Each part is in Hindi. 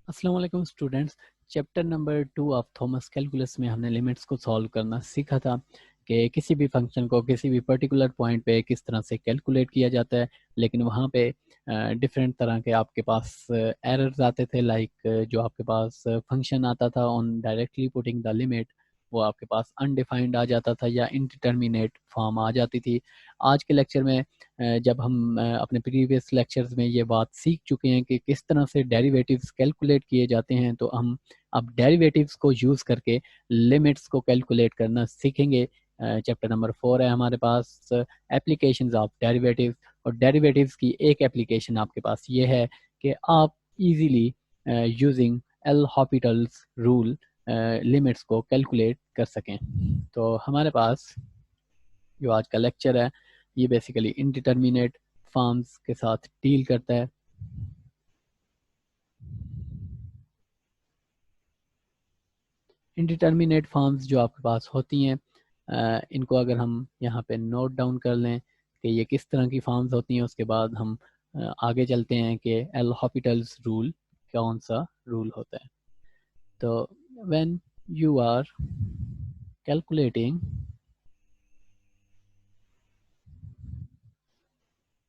अस्सलाम वालेकुम students. Chapter number 2 of Thomas calculus में हमने लिमिट्स को सॉल्व करना सीखा था कि किसी भी फंक्शन को किसी भी पर्टिकुलर पॉइंट पे किस तरह से कैलकुलेट किया जाता है, लेकिन वहाँ पे डिफरेंट तरह के आपके पास एरर्स आते थे। लाइक जो आपके पास फंक्शन आता था on directly putting the limit, वो आपके पास अनडिफाइंड आ जाता था या इनडिटर्मिनेट फॉर्म आ जाती थी। आज के लेक्चर में जब हम अपने प्रीवियस लेक्चर्स में ये बात सीख चुके हैं कि किस तरह से डेरिवेटिव्स कैलकुलेट किए जाते हैं, तो हम अब डेरिवेटिव्स को यूज़ करके लिमिट्स को कैलकुलेट करना सीखेंगे। चैप्टर नंबर 4 है हमारे पास, एप्लीकेशंस ऑफ डेरिवेटिव्स। और डेरिवेटिव्स की एक एप्लीकेशन आपके पास ये है कि आप easily using L हॉपिटल्स rule limits को कैलकुलेट कर सकें। तो हमारे पास जो आज का लेक्चर है ये बेसिकली इनडिटर्मिनेट फॉर्म्स के साथ डील करता है। इनडिटर्मिनेट फॉर्म्स जो आपके पास होती हैं, इनको अगर हम यहाँ पे नोट डाउन कर लें कि ये किस तरह की फॉर्म्स होती हैं, उसके बाद हम आगे चलते हैं कि एल हॉपिटल्स रूल कौन सा रूल होता है। तो when you are calculating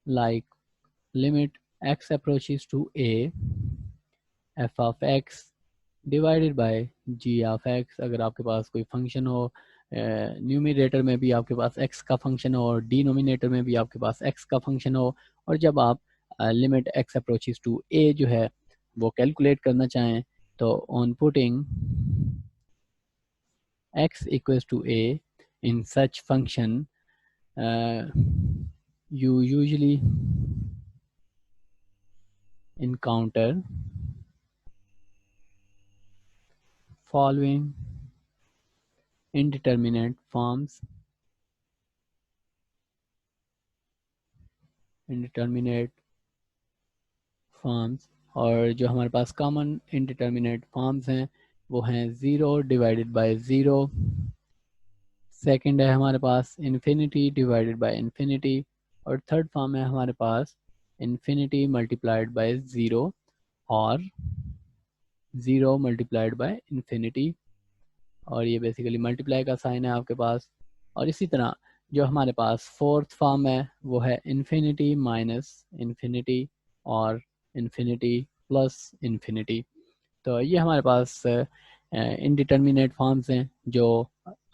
like limit x approaches to a, f of x divided by g of x. अगर आपके पास कोई फंक्शन हो, न्यूमिनेटर में भी आपके पास x का फंक्शन हो और डिनोमिनेटर में भी आपके पास x का फंक्शन हो, और जब आप limit x approaches to a जो है वो कैलकुलेट करना चाहें, तो on putting x equals to a in such function you usually encounter following indeterminate forms. indeterminate forms, और जो हमारे पास कॉमन इनडिटर्मिनेट फॉर्म्स हैं वो हैं 0 डिवाइडेड बाय 0। सेकंड है हमारे पास इन्फिनिटी डिवाइडेड बाय इन्फिनिटी, और थर्ड फॉर्म है हमारे पास इन्फिनिटी मल्टीप्लाइड बाय 0 और 0 मल्टीप्लाइड बाय इन्फिनिटी, और ये बेसिकली मल्टीप्लाई का साइन है आपके पास। और इसी तरह जो हमारे पास फोर्थ फॉर्म है वो है इन्फिनिटी माइनस इन्फिनिटी और इन्फिनिटी प्लस इन्फिनिटी। तो ये हमारे पास इनडिटर्मिनेट फॉर्म्स हैं जो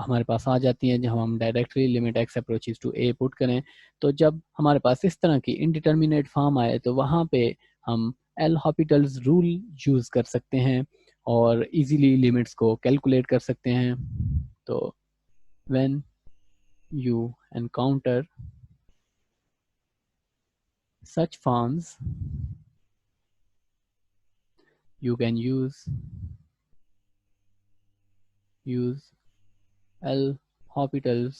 हमारे पास आ जाती हैं जब हम directly limit x approaches to a put करें। तो जब हमारे पास इस तरह की इनडिटर्मिनेट फॉर्म आए तो वहाँ पे हम एल हॉपिटल्स रूल यूज़ कर सकते हैं और इजीली लिमिट्स को कैलकुलेट कर सकते हैं। तो when you encounter such forms you can use L हॉपिटल्स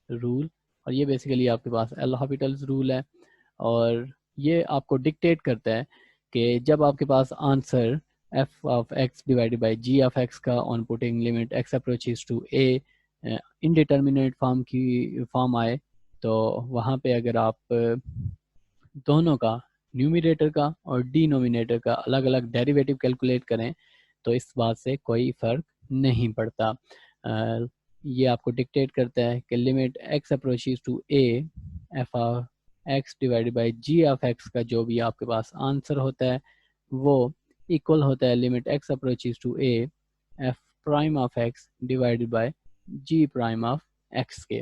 rule, और ये बेसिकली आपके पास एल हॉपिटल्स रूल है, और ये आपको डिक्टेट करता है कि जब आपके पास answer f of x divided by g of x का on putting limit x approaches to a indeterminate form की फॉर्म आए, तो वहाँ पे अगर आप दोनों का, न्यूमिनेटर का और डिनोमिनेटर का अलग अलग डेरिवेटिव कैलकुलेट करें तो इस बात से कोई फ़र्क नहीं पड़ता। ये आपको डिक्टेट करता है कि limit x approaches to a f of x divided by g of x का जो भी आपके पास आंसर होता है वो इक्वल होता है limit x approaches to a f prime of x divided by g prime of x के।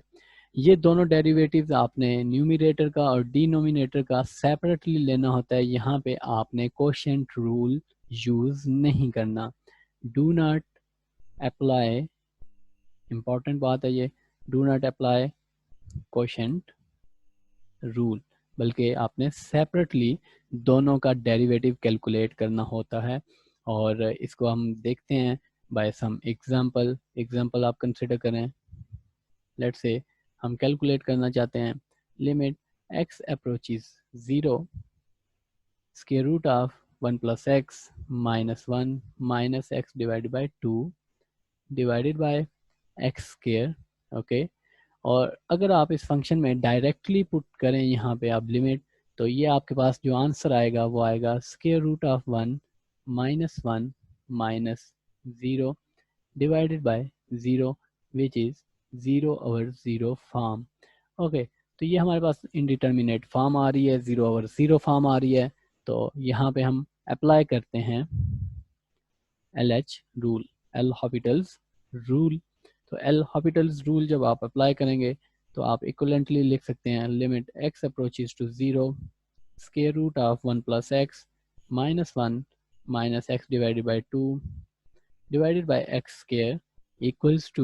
ये दोनों डेरिवेटिव्स आपने न्यूमिनेटर का और डिनोमिनेटर का सेपरेटली लेना होता है। यहाँ पे आपने कोशेंट रूल यूज़ नहीं करना। डू नॉट अप्लाई, इम्पॉर्टेंट बात है ये, do not apply quotient rule, बल्कि आपने सेपरेटली दोनों का डेरिवेटिव कैलकुलेट करना होता है। और इसको हम देखते हैं बाय सम एग्जांपल आप कंसिडर करें। लेट्स से हम कैलकुलेट करना चाहते हैं limit x approaches 0 square root of 1 plus x minus 1 minus x divided by 2 divided by x square. Okay, और अगर आप इस फंक्शन में डायरेक्टली पुट करें यहाँ पे आप लिमिट, तो ये आपके पास जो आंसर आएगा वो आएगा square root of 1 minus 0 divided bye 0 which is 0 over 0 form. Okay, तो ये हमारे पास इनडिटर्मिनेट फॉर्म आ रही है, 0 ओवर 0 फॉर्म आ रही है। तो यहाँ पे हम अप्लाई करते हैं LH रूल, एल हॉपिटल्स रूल। तो एल हॉपिटल्स रूल जब आप अप्लाई करेंगे तो आप इक्वलेंटली लिख सकते हैं limit x approaches to 0 square root of 1 plus x minus 1 minus x divided by 2 divided by x square equals to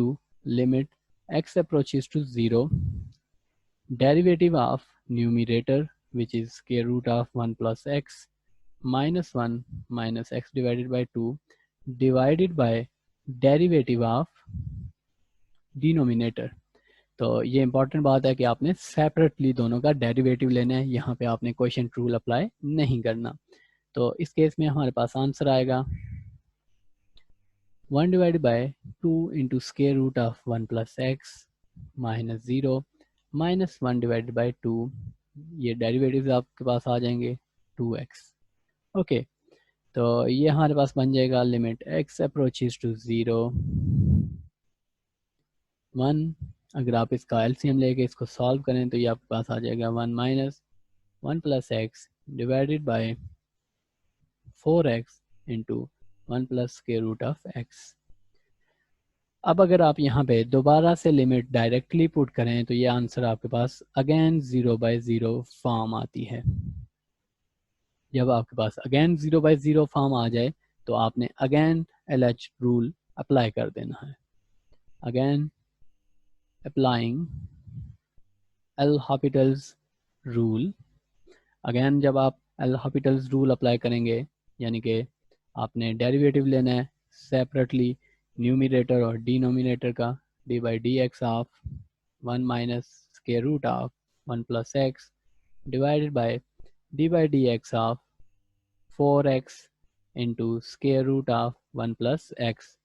limit x approaches to 0 derivative of numerator which is square root of 1 plus x minus 1 minus x divided by 2 divided by derivative of denominator। तो ये इंपॉर्टेंट बात है कि आपने सेपरेटली दोनों का डेरिवेटिव लेना है, यहाँ पे आपने क्वोशिएंट रूल अप्लाई नहीं करना। तो इस केस में हमारे पास आंसर आएगा 1 divided by 2 into square root of 1 plus x minus 0 minus 1 divided by 2, ये डेरिवेटिव्स आपके पास आ जाएंगे 2x। ओके, तो ये हमारे पास बन जाएगा लिमिट x अप्रोचेस टू 0 1। अगर आप इसका एलसीएम लेके इसको सॉल्व करें तो ये आपके पास आ जाएगा 1 minus 1 plus x divided by 4x into 1 plus square root of x। अब अगर आप यहाँ पे दोबारा से लिमिट डायरेक्टली पुट करें तो ये आंसर आपके पास अगेन 0 बाय 0 फॉर्म आती है। जब आपके पास अगेन 0 बाय 0 फॉर्म आ जाए तो आपने अगेन LH रूल अप्लाई कर देना है। Again applying L हॉपिटल्स rule. Again जब आप एल हॉपिटल्स रूल अप्लाई करेंगे यानी कि आपने डेरिवेटिव लेना है सेपरेटली न्यूमिनेटर और डिनोमिनेटर का, d by d x of 1 minus square root of 1 plus x divided by d by d x of 4x into square root of 1 plus x.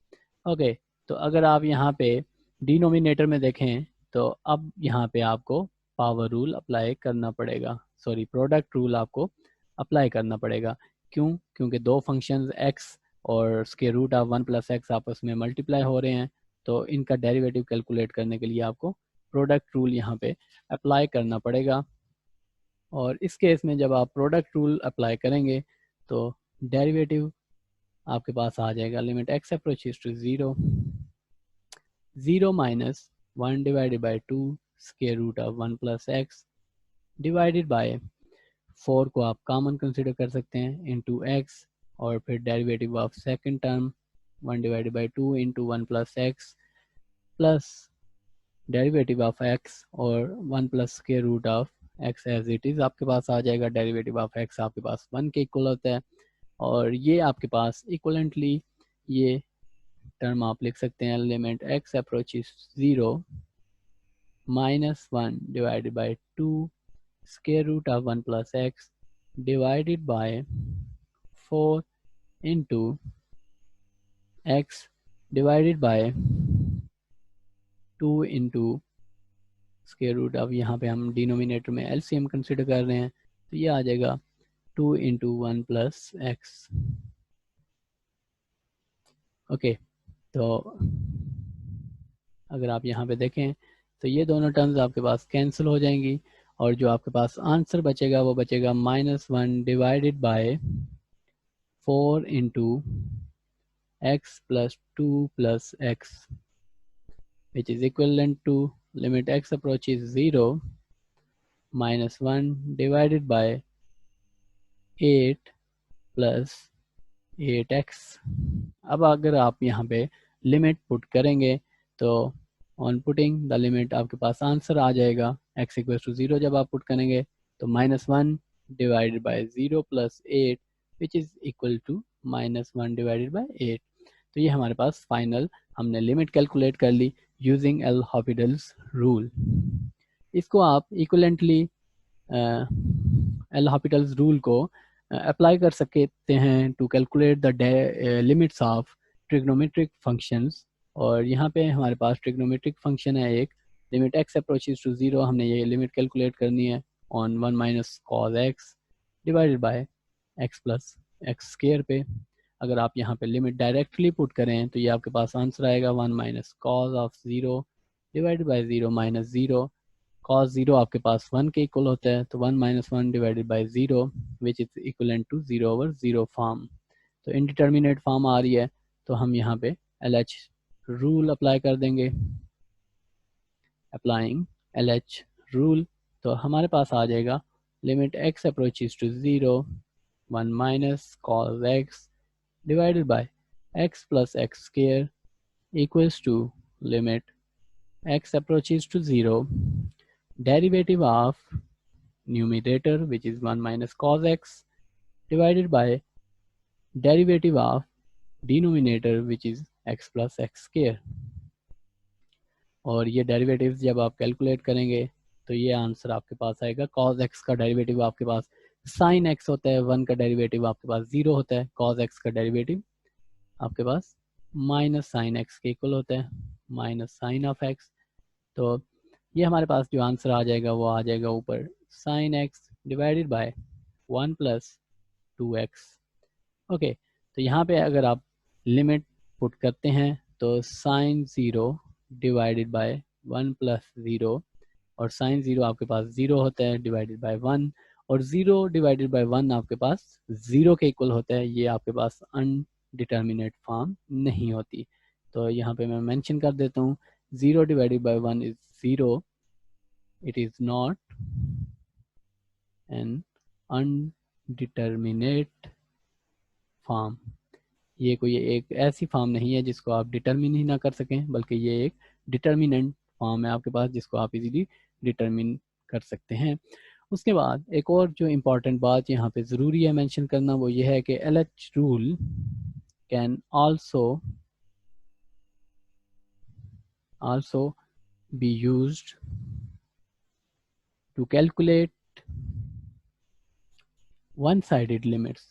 Okay, तो अगर आप यहाँ पे डिनोमिनेटर में देखें तो अब यहाँ पे आपको पावर रूल अप्लाई करना पड़ेगा, सॉरी प्रोडक्ट रूल आपको अप्लाई करना पड़ेगा। क्यों? क्योंकि दो फंक्शंस x और square root of 1 plus x आपस में मल्टीप्लाई हो रहे हैं, तो इनका डेरिवेटिव कैलकुलेट करने के लिए आपको प्रोडक्ट रूल यहाँ पे अप्लाई करना पड़ेगा। और इस केस में जब आप प्रोडक्ट रूल अप्लाई करेंगे तो डेरिवेटिव आपके पास आ जाएगा limit x approaches to 0 0 minus 1 divided by 2 square root of 1 plus x divided by 4 को आप कॉमन कंसिडर कर सकते हैं इंटू एक्स और फिर derivative of second term 1 divided by 2 into 1 plus x plus derivative of x और 1 plus square root of x as it is आपके पास आ जाएगा। डेरिवेटिव ऑफ एक्स आपके पास 1 के इक्वल होता है और ये आपके पास इक्वलेंटली ये टर्म आप लिख सकते हैं limit x approaches 0 minus 1 divided by 2 square root of 1 plus x divided by 4 into x divided by 2 into square root of, यहाँ पे हम डिनोमिनेटर में एलसीएम कंसिडर कर रहे हैं तो ये आ जाएगा 2 इंटू 1 प्लस एक्स। ओके, तो अगर आप यहाँ पे देखें तो ये दोनों टर्म्स आपके पास कैंसिल हो जाएंगी और जो आपके पास आंसर बचेगा वो बचेगा -1 divided by 4 into x plus 2 plus x which is equivalent to limit x approaches 0 -1 divided by 8 plus 8x। अब अगर आप यहाँ पे लिमिट पुट करेंगे तो ऑन पुटिंग द लिमिट आपके पास आंसर आ जाएगा x इक्वल टू 0 जब आप पुट करेंगे तो -1 divided by 0 plus 8 which is equal to -1 divided by 8। तो ये हमारे पास फाइनल हमने लिमिट कैलकुलेट कर ली यूजिंग एल हॉपिटल्स रूल। इसको आप इक्वलेंटली एल हॉपिटल्स रूल को अप्लाई कर सकते हैं to calculate the limits of trigonometric functions. और यहाँ पे हमारे पास ट्रिग्नोमेट्रिक फंक्शन है एक लिमिट x अप्रोचेस टू 0, हमने ये लिमिट कैलकुलेट करनी है on 1 minus cos x divided by x plus x square पे। अगर आप यहाँ पे लिमिट डायरेक्टली पुट करें तो ये आपके पास आंसर आएगा 1 minus cos of 0 divided bye 0 minus 0। Cos 0 आपके पास 1 के इक्वल होता है, तो 1 minus 1 divided by 0 which is equivalent to 0 over 0 form. तो इनडिटर्मिनेट फॉर्म आ रही है, तो हम यहाँ पे LH रूल अप्लाई कर देंगे। अप्लाइंग LH रूल, तो हमारे पास आ जाएगा limit x approaches to 0 1 minus cos x divided by x plus x square equals to limit x approaches to 0 derivative of numerator which is 1 minus cos x divided by derivative of denominator which is x plus x square। और ये डेरिवेटिव्स जब आप कैलकुलेट करेंगे तो ये आंसर आपके पास आएगा। cos x का डेरिवेटिव आपके पास sin x होता है, 1 का डेरिवेटिव आपके पास 0 होता है, cos x का डेरिवेटिव आपके पास माइनस साइन एक्स के इक्वल होता है, माइनस साइन ऑफ एक्स। तो ये हमारे पास जो आंसर आ जाएगा वो आ जाएगा ऊपर sine x divided bye 1 plus 2x। Okay, तो यहाँ पे अगर आप लिमिट पुट करते हैं तो साइन 0 डिवाइडेड बाय 1 प्लस 0, और साइन 0 आपके पास 0 होता है डिवाइडेड बाय 1, और 0 डिवाइडेड बाय 1 आपके पास 0 के इक्वल होता है। ये आपके पास अनडिटर्मिनेट फॉर्म नहीं होती। तो यहाँ पे मैं मेंशन कर देता हूँ 0 divided by 1 is 0. It is not an undeterminate form. ये कोई एक ऐसी फॉर्म नहीं है जिसको आप डिटरमिन ही ना कर सकें, बल्कि ये एक डिटर्मिनेंट फॉर्म है आपके पास जिसको आप इजीली डिटरमिन कर सकते हैं। उसके बाद एक और जो इम्पॉर्टेंट बात यहाँ पे ज़रूरी है मेंशन करना वो ये है कि LH rule can also be used to calculate one-sided limits.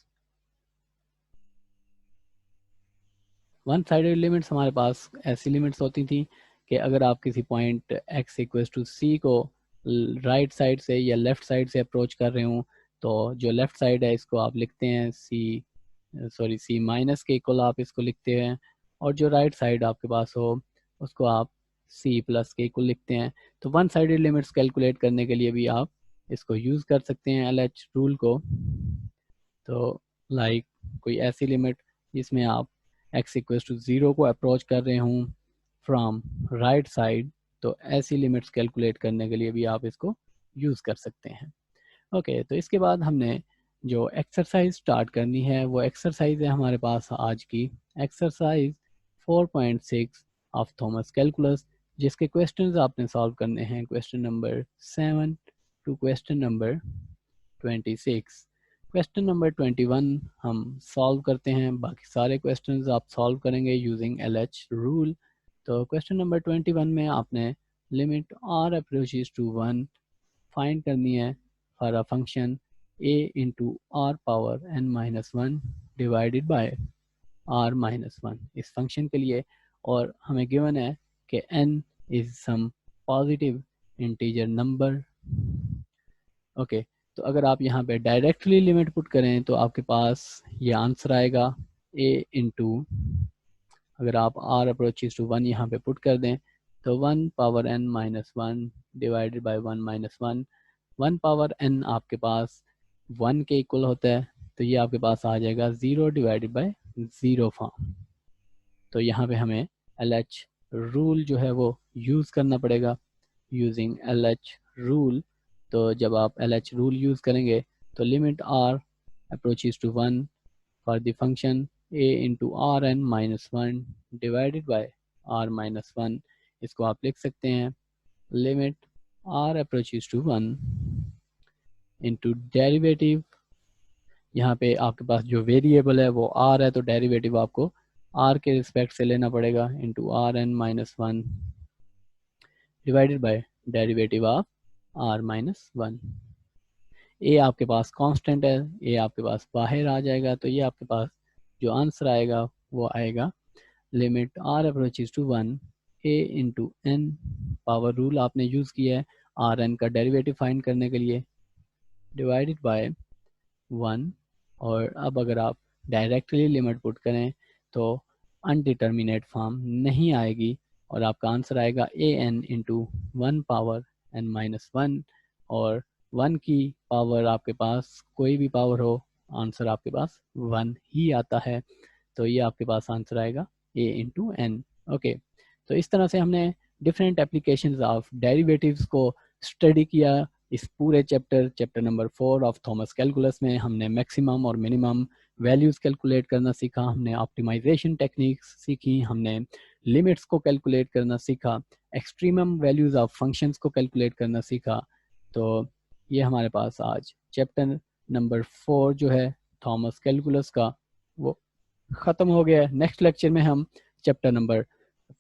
One-sided limits हमारे पास ऐसी लिमिट्स होती थी कि अगर आप किसी point x equals to c को राइट साइड से या लेफ्ट साइड से अप्रोच कर रहे हों, तो जो लेफ्ट साइड है इसको आप लिखते हैं c माइनस के इक्वल आप इसको लिखते हैं, और जो राइट साइड आपके पास हो उसको आप c प्लस के इक्वल लिखते हैं। तो वन साइडेड लिमिट्स कैलकुलेट करने के लिए भी आप इसको यूज़ कर सकते हैं LH रूल को। तो लाइक कोई ऐसी लिमिट जिसमें आप x इक्वल्स टू 0 को अप्रोच कर रहे हूँ फ्रॉम राइट साइड, तो ऐसी लिमिट्स कैलकुलेट करने के लिए भी आप इसको यूज़ कर सकते हैं। ओके, तो इसके बाद हमने जो एक्सरसाइज स्टार्ट करनी है वो एक्सरसाइज है हमारे पास आज की एक्सरसाइज 4.6 ऑफ थॉमस कैलकुलस, जिसके क्वेश्चंस आपने सॉल्व करने हैं question number 7 to question number 26। Question number 21 हम सॉल्व करते हैं, बाकी सारे क्वेश्चंस आप सॉल्व करेंगे यूजिंग LH रूल। तो क्वेश्चन नंबर 21 में आपने limit r approaches to 1 find करनी है for a function a into r power n-1 divided by r-1 इस फंक्शन के लिए, और हमें गिवन है कि n is some positive integer number. Okay, तो अगर आप यहाँ पे डायरेक्टली लिमिट पुट करें तो आपके पास ये आंसर आएगा a इंटू, अगर आप r अप्रोचेस टू 1 यहाँ पे पुट कर दें तो 1 power n-1 divided bye 1-1, 1 power n आपके पास 1 के इक्वल होता है, तो ये आपके पास आ जाएगा 0 डिवाइडेड बाय 0 फॉर्म। तो यहाँ पे हमें LH रूल जो है वो यूज़ करना पड़ेगा यूजिंग LH रूल। तो जब आप LH रूल यूज़ करेंगे तो limit r approaches to 1 for the function a into r-1 divided by r-1, इसको आप लिख सकते हैं limit r approaches to 1 into derivative, यहाँ पे आपके पास जो वेरिएबल है वो r है, तो डेरिवेटिव आपको r के रिस्पेक्ट से लेना पड़ेगा into r-1 divided bye derivative of r-1। a आपके पास कांस्टेंट है, a आपके पास बाहर आ जाएगा, तो ये आपके पास जो आंसर आएगा वो आएगा limit r approaches to 1 a into n, power rule आपने यूज़ किया है rn का डेरिवेटिव फाइंड करने के लिए, डिवाइडेड बाय 1, और अब अगर आप डायरेक्टली लिमिट पुट करें तो अनडिटर्मिनेट फॉर्म नहीं आएगी और आपका आंसर आएगा a n into 1 power n minus 1, और 1 की पावर आपके पास कोई भी पावर हो, आंसर आपके पास 1 ही आता है। तो ये आपके पास आंसर आएगा a इंटू एन। ओके, तो इस तरह से हमने डिफरेंट एप्लीकेशंस ऑफ डेरिवेटिव्स को स्टडी किया। इस पूरे chapter number 4 of Thomas calculus में हमने मैक्सिमम और मिनिमम वैल्यूज़ कैलकुलेट करना सीखा, हमने ऑप्टिमाइजेशन टेक्निक्स सीखी, हमने लिमिट्स को कैलकुलेट करना सीखा, एक्सट्रीमम वैल्यूज़ ऑफ फंक्शंस को कैलकुलेट करना सीखा। तो ये हमारे पास आज चैप्टर नंबर 4 जो है थॉमस कैलकुलस का वो ख़त्म हो गया है। नेक्स्ट लेक्चर में हम चैप्टर नंबर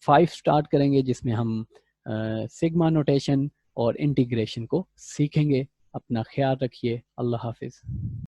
5 स्टार्ट करेंगे जिसमें हम सिग्मा नोटेशन और इंटीग्रेशन को सीखेंगे। अपना ख्याल रखिए। अल्लाह हाफिज़।